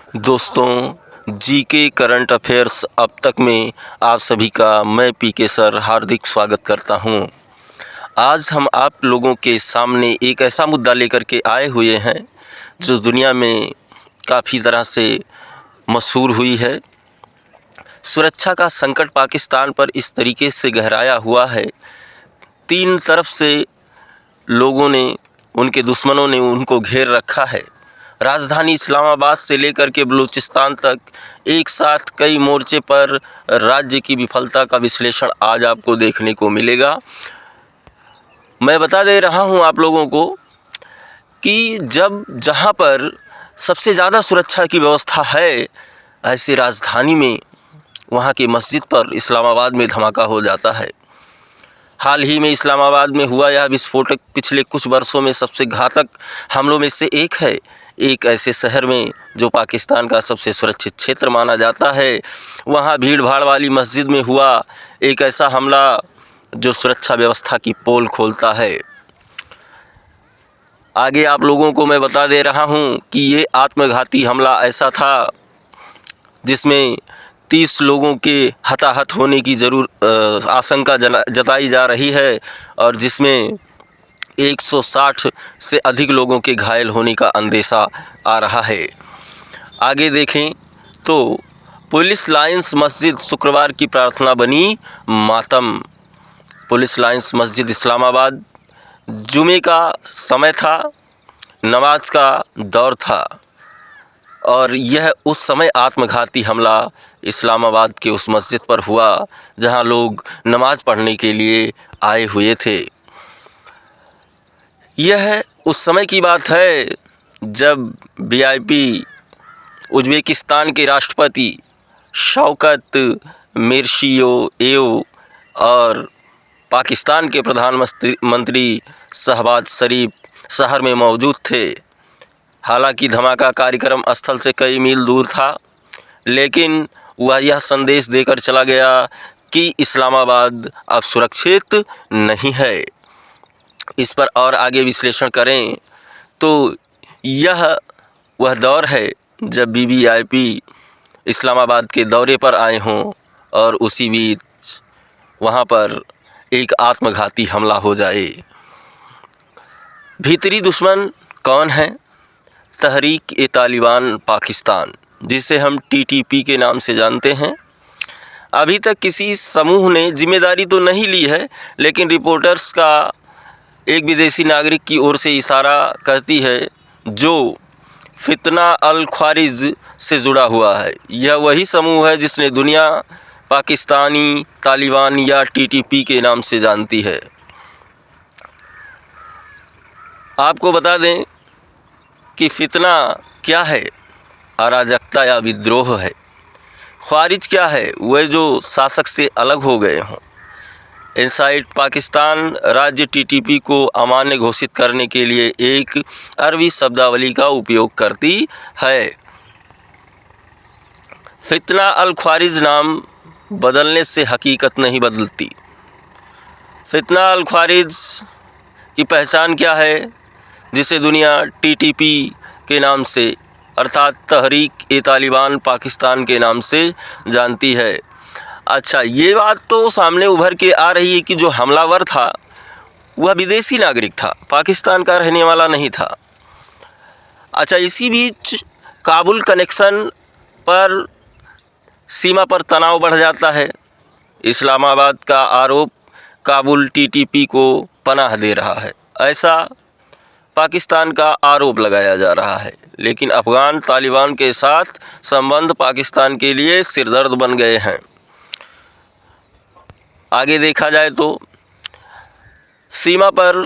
दोस्तों, GK current affairs अब तक में आप सभी का मैं पीके सर हार्दिक स्वागत करता हूं। आज हम आप लोगों के सामने एक ऐसा मुद्दा लेकर के आए हुए हैं जो दुनिया में काफ़ी तरह से मशहूर हुई है। सुरक्षा का संकट पाकिस्तान पर इस तरीके से गहराया हुआ है, तीन तरफ से लोगों ने, उनके दुश्मनों ने उनको घेर रखा है। राजधानी इस्लामाबाद से लेकर के बलूचिस्तान तक एक साथ कई मोर्चे पर राज्य की विफलता का विश्लेषण आज आपको देखने को मिलेगा। मैं बता दे रहा हूं आप लोगों को कि जहां पर सबसे ज़्यादा सुरक्षा की व्यवस्था है, ऐसी राजधानी में वहां की मस्जिद पर इस्लामाबाद में धमाका हो जाता है। हाल ही में इस्लामाबाद में हुआ यह विस्फोटक पिछले कुछ वर्षों में सबसे घातक हमलों में से एक है। एक ऐसे शहर में जो पाकिस्तान का सबसे सुरक्षित क्षेत्र माना जाता है, वहां भीड़ भाड़ वाली मस्जिद में हुआ एक ऐसा हमला जो सुरक्षा व्यवस्था की पोल खोलता है। आगे आप लोगों को मैं बता दे रहा हूं कि ये आत्मघाती हमला ऐसा था जिसमें 30 लोगों के हताहत होने की आशंका जताई जा रही है और जिसमें 160 से अधिक लोगों के घायल होने का अंदेशा आ रहा है। आगे देखें तो पुलिस लाइंस मस्जिद शुक्रवार की प्रार्थना बनी मातम। पुलिस लाइंस मस्जिद इस्लामाबाद, जुमे का समय था, नमाज का दौर था और यह उस समय आत्मघाती हमला इस्लामाबाद के उस मस्जिद पर हुआ जहां लोग नमाज पढ़ने के लिए आए हुए थे। यह उस समय की बात है जब वीआईपी उज़्बेकिस्तान के राष्ट्रपति शौकत मिरज़ियोयेव और पाकिस्तान के प्रधानमंत्री शहबाज शरीफ शहर में मौजूद थे। हालांकि धमाका कार्यक्रम स्थल से कई मील दूर था, लेकिन वह यह संदेश देकर चला गया कि इस्लामाबाद अब सुरक्षित नहीं है। इस पर और आगे विश्लेषण करें तो यह वह दौर है जब वीवीआईपी इस्लामाबाद के दौरे पर आए हों और उसी बीच वहाँ पर एक आत्मघाती हमला हो जाए। भीतरी दुश्मन कौन है? तहरीक-ए-तालिबान पाकिस्तान, जिसे हम टीटीपी के नाम से जानते हैं। अभी तक किसी समूह ने जिम्मेदारी तो नहीं ली है, लेकिन रिपोर्टर्स का एक विदेशी नागरिक की ओर से इशारा करती है जो फितना अल ख्वारिज से जुड़ा हुआ है। यह वही समूह है जिसने दुनिया पाकिस्तानी तालिबान या टीटीपी के नाम से जानती है। आपको बता दें कि फितना क्या है? अराजकता या विद्रोह है। ख्वारिज क्या है? वह जो शासक से अलग हो गए हों। इनसाइड पाकिस्तान राज्य टीटीपी को अमान्य घोषित करने के लिए एक अरबी शब्दावली का उपयोग करती है। फितना अल ख्वारिज नाम बदलने से हकीकत नहीं बदलती। फितना अल ख्वारिज की पहचान क्या है, जिसे दुनिया टीटीपी के नाम से अर्थात तहरीक-ए-तालिबान पाकिस्तान के नाम से जानती है? अच्छा, ये बात तो सामने उभर के आ रही है कि जो हमलावर था वह विदेशी नागरिक था, पाकिस्तान का रहने वाला नहीं था। अच्छा, इसी बीच काबुल कनेक्शन पर सीमा पर तनाव बढ़ जाता है। इस्लामाबाद का आरोप काबुल टीटीपी को पनाह दे रहा है, ऐसा पाकिस्तान का आरोप लगाया जा रहा है। लेकिन अफ़गान तालिबान के साथ संबंध पाकिस्तान के लिए सिरदर्द बन गए हैं। आगे देखा जाए तो सीमा पर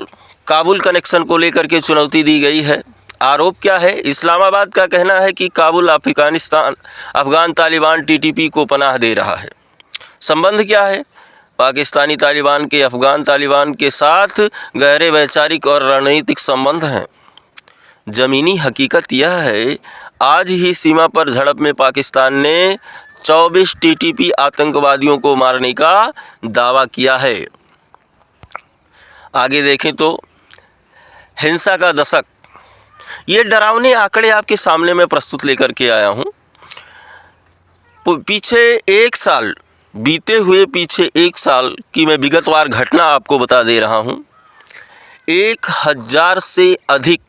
काबुल कनेक्शन को लेकर के चुनौती दी गई है। आरोप क्या है? इस्लामाबाद का कहना है कि काबुल अफ़गान तालिबान टीटीपी को पनाह दे रहा है। संबंध क्या है? पाकिस्तानी तालिबान के अफ़गान तालिबान के साथ गहरे वैचारिक और रणनीतिक संबंध हैं। ज़मीनी हकीकत यह है, आज ही सीमा पर झड़प में पाकिस्तान ने 24 टीटीपी आतंकवादियों को मारने का दावा किया है। आगे देखें तो हिंसा का दशक, ये डरावने आंकड़े आपके सामने मैं प्रस्तुत लेकर के आया हूँ। पीछे एक साल की मैं विगतवार घटना आपको बता दे रहा हूँ। 1000 से अधिक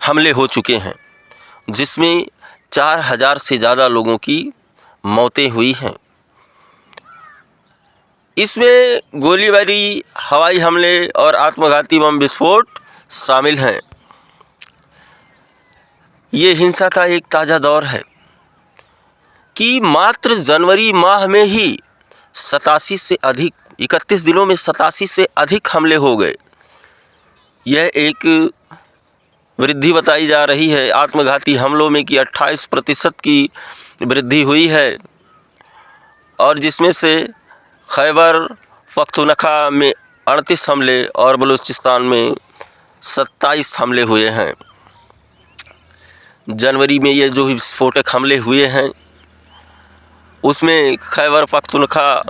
हमले हो चुके हैं, जिसमें 4000 से ज़्यादा लोगों की मौतें हुई हैं। इसमें गोलीबारी, हवाई हमले और आत्मघाती बम विस्फोट शामिल हैं। ये हिंसा का एक ताज़ा दौर है कि मात्र जनवरी माह में ही 31 दिनों में 87 से अधिक हमले हो गए। यह एक वृद्धि बताई जा रही है। आत्मघाती हमलों में कि 28% की वृद्धि हुई है, और जिसमें से खैबर पख्तूनख्वा में 38 हमले और बलूचिस्तान में 27 हमले हुए हैं। जनवरी में ये जो विस्फोटक हमले हुए हैं, उसमें खैबर पख्तूनख्वा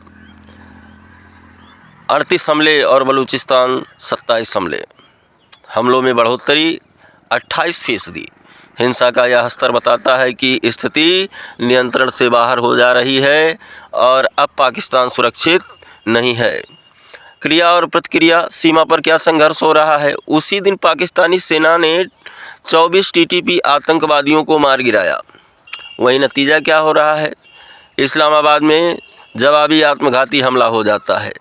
38 हमले और बलूचिस्तान 27 हमले। हमलों में बढ़ोतरी 28%। हिंसा का यह स्तर बताता है कि स्थिति नियंत्रण से बाहर हो जा रही है और अब पाकिस्तान सुरक्षित नहीं है। क्रिया और प्रतिक्रिया, सीमा पर क्या संघर्ष हो रहा है। उसी दिन पाकिस्तानी सेना ने 24 टीटीपी आतंकवादियों को मार गिराया। वही नतीजा क्या हो रहा है, इस्लामाबाद में जवाबी आत्मघाती हमला हो जाता है।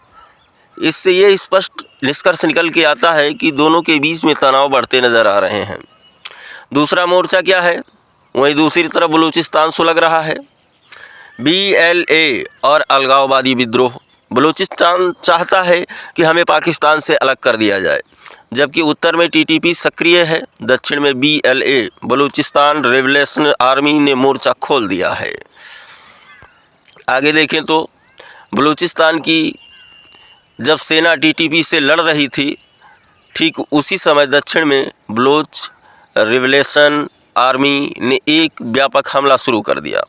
इससे ये स्पष्ट निष्कर्ष निकल के आता है कि दोनों के बीच में तनाव बढ़ते नज़र आ रहे हैं। दूसरा मोर्चा क्या है, वहीं दूसरी तरफ बलूचिस्तान सुलग रहा है। BLA और अलगाववादी विद्रोह। बलूचिस्तान चाहता है कि हमें पाकिस्तान से अलग कर दिया जाए, जबकि उत्तर में TTP सक्रिय है। दक्षिण में BLA बलूचिस्तान रेवोल्यूशनरी आर्मी ने मोर्चा खोल दिया है। आगे देखें तो बलूचिस्तान की जब सेना TTP से लड़ रही थी, ठीक उसी समय दक्षिण में बलूच रेवोल्यूशनरी आर्मी ने एक व्यापक हमला शुरू कर दिया।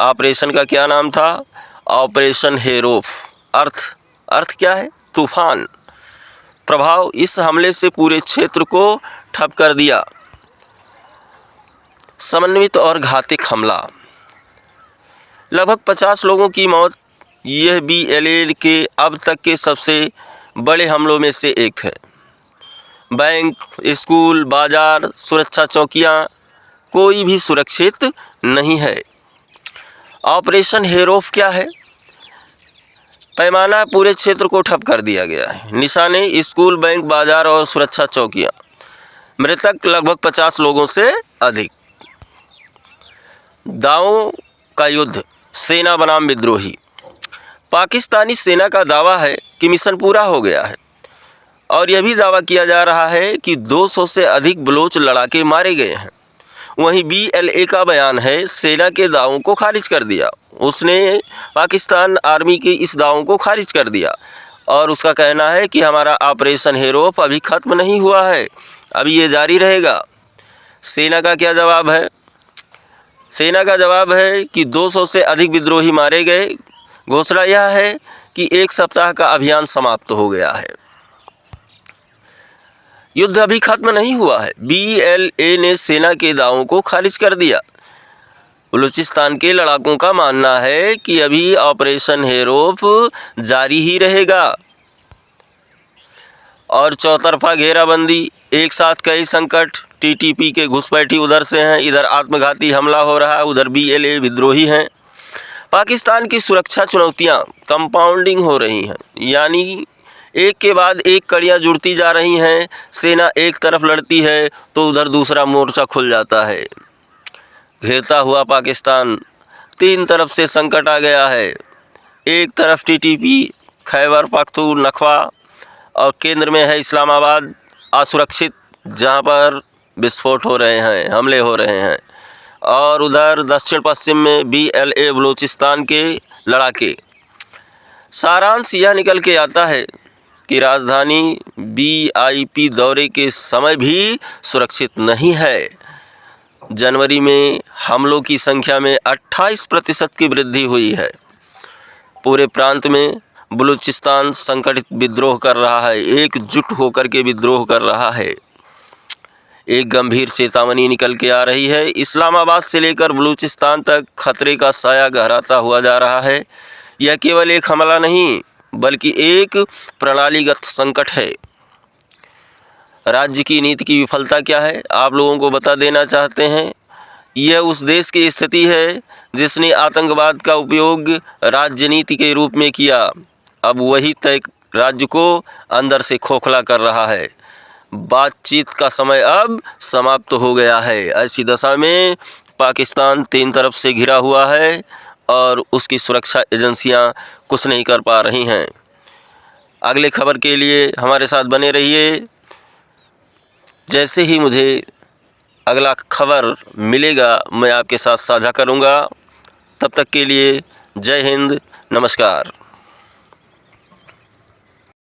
ऑपरेशन का क्या नाम था, ऑपरेशन हेरोफ। अर्थ क्या है, तूफान। प्रभाव, इस हमले से पूरे क्षेत्र को ठप कर दिया। समन्वित और घातक हमला, लगभग 50 लोगों की मौत। यह BLA के अब तक के सबसे बड़े हमलों में से एक है। बैंक, स्कूल, बाजार, सुरक्षा चौकियां, कोई भी सुरक्षित नहीं है। ऑपरेशन हेरोफ क्या है, पैमाना पूरे क्षेत्र को ठप कर दिया गया है। निशाने स्कूल, बैंक, बाजार और सुरक्षा चौकियां। मृतक लगभग 50 लोगों से अधिक। दावों का युद्ध, सेना बनाम विद्रोही। पाकिस्तानी सेना का दावा है कि मिशन पूरा हो गया है, और यह भी दावा किया जा रहा है कि 200 से अधिक बलोच लड़ाके मारे गए हैं। वहीं BLA का बयान है, सेना के दावों को खारिज कर दिया। उसने पाकिस्तान आर्मी के इस दावों को खारिज कर दिया, और उसका कहना है कि हमारा ऑपरेशन हेरोफ अभी ख़त्म नहीं हुआ है, अभी ये जारी रहेगा। सेना का क्या जवाब है, सेना का जवाब है कि 200 से अधिक विद्रोही मारे गए। घोषणा यह है कि 1 सप्ताह का अभियान समाप्त हो गया है। युद्ध अभी खत्म नहीं हुआ है। BLA ने सेना के दावों को खारिज कर दिया। बलूचिस्तान के लड़ाकों का मानना है कि अभी ऑपरेशन हेरोफ जारी ही रहेगा। और चौतरफा घेराबंदी, एक साथ कई संकट। TTP के घुसपैठी उधर से हैं, इधर आत्मघाती हमला हो रहा है, उधर BLA विद्रोही हैं। पाकिस्तान की सुरक्षा चुनौतियां कंपाउंडिंग हो रही हैं, यानी एक के बाद एक कड़ियाँ जुड़ती जा रही हैं। सेना एक तरफ लड़ती है तो उधर दूसरा मोर्चा खुल जाता है। घेरता हुआ पाकिस्तान, 3 तरफ से संकट आ गया है। एक तरफ TTP खैबर पख्तूनख्वा, और केंद्र में है इस्लामाबाद असुरक्षित, जहां पर विस्फोट हो रहे हैं, हमले हो रहे हैं। और उधर दक्षिण पश्चिम में BLA बलूचिस्तान के लड़ाके। सारांश यह निकल के आता है कि राजधानी BIP दौरे के समय भी सुरक्षित नहीं है। जनवरी में हमलों की संख्या में 28% की वृद्धि हुई है। पूरे प्रांत में बलूचिस्तान संगठित विद्रोह कर रहा है, एकजुट होकर के विद्रोह कर रहा है। एक गंभीर चेतावनी निकल के आ रही है। इस्लामाबाद से लेकर बलूचिस्तान तक खतरे का साया गहराता हुआ जा रहा है। यह केवल एक हमला नहीं बल्कि एक प्रणालीगत संकट है। राज्य की नीति की विफलता क्या है, आप लोगों को बता देना चाहते हैं। यह उस देश की स्थिति है जिसने आतंकवाद का उपयोग राज्य नीति के रूप में किया। अब वही तय राज्य को अंदर से खोखला कर रहा है। बातचीत का समय अब समाप्त हो गया है। ऐसी दशा में पाकिस्तान 3 तरफ से घिरा हुआ है और उसकी सुरक्षा एजेंसियां कुछ नहीं कर पा रही हैं। अगले खबर के लिए हमारे साथ बने रहिए। जैसे ही मुझे अगला खबर मिलेगा मैं आपके साथ साझा करूंगा। तब तक के लिए जय हिंद, नमस्कार।